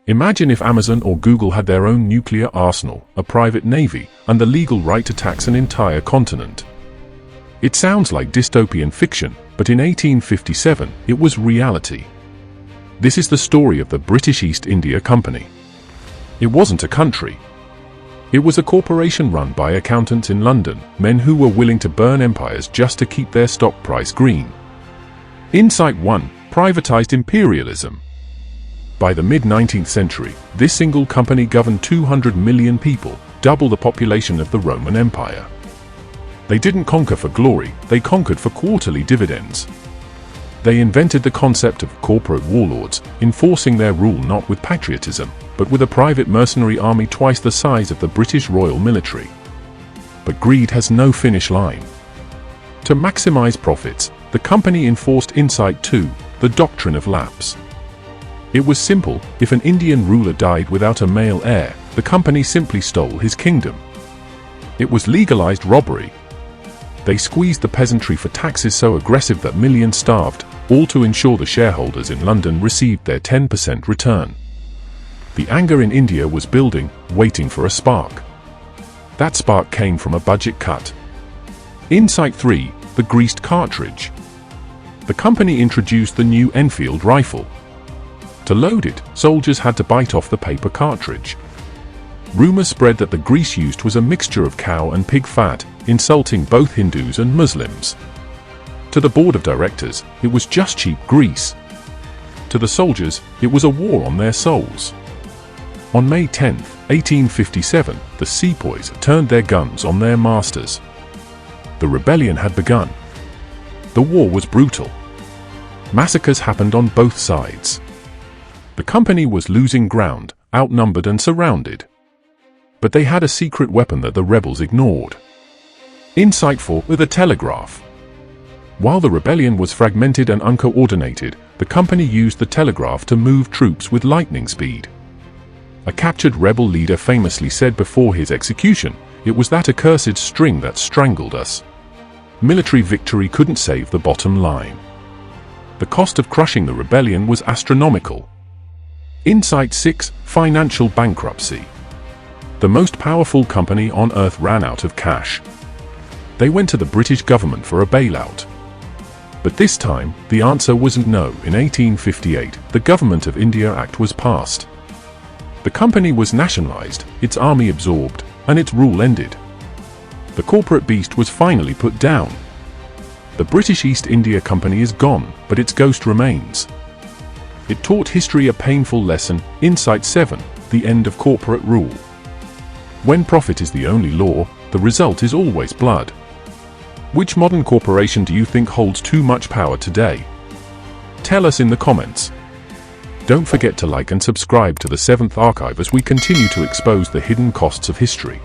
Imagine if Amazon or Google had their own nuclear arsenal, a private navy, and the legal right to tax an entire continent. It sounds like dystopian fiction, but in 1857, it was reality. This is the story of the British East India Company. It wasn't a country. It was a corporation run by accountants in London, men who were willing to burn empires just to keep their stock price green. Insight 1. Privatized imperialism. By the mid-19th century, this single company governed 200 million people, double the population of the Roman Empire. They didn't conquer for glory, they conquered for quarterly dividends. They invented the concept of corporate warlords, enforcing their rule not with patriotism, but with a private mercenary army twice the size of the British Royal Military. But greed has no finish line. To maximize profits, the company enforced Insight 2, the doctrine of lapse. It was simple: if an Indian ruler died without a male heir, the company simply stole his kingdom. It was legalized robbery. They squeezed the peasantry for taxes so aggressive that millions starved, all to ensure the shareholders in London received their 10% return. The anger in India was building, waiting for a spark. That spark came from a budget cut. Insight 3, the greased cartridge. The company introduced the new Enfield rifle. To load it, soldiers had to bite off the paper cartridge. Rumors spread that the grease used was a mixture of cow and pig fat, insulting both Hindus and Muslims. To the board of directors, it was just cheap grease. To the soldiers, it was a war on their souls. On May 10, 1857, the sepoys turned their guns on their masters. The rebellion had begun. The war was brutal. Massacres happened on both sides. The company was losing ground, outnumbered and surrounded. But they had a secret weapon that the rebels ignored. Insight 4, the telegraph. While the rebellion was fragmented and uncoordinated, the company used the telegraph to move troops with lightning speed. A captured rebel leader famously said before his execution, "It was that accursed string that strangled us." Military victory couldn't save the bottom line. The cost of crushing the rebellion was astronomical. Insight 6, financial bankruptcy. The most powerful company on earth ran out of cash. They went to the British government for a bailout. But this time, the answer wasn't no. In 1858, the Government of India Act was passed. The company was nationalized, its army absorbed, and its rule ended. The corporate beast was finally put down. The British East India Company is gone, but its ghost remains. It taught history a painful lesson. Insight 7, the end of corporate rule. When profit is the only law, the result is always blood. Which modern corporation do you think holds too much power today? Tell us in the comments. Don't forget to like and subscribe to the 7th Archive as we continue to expose the hidden costs of history.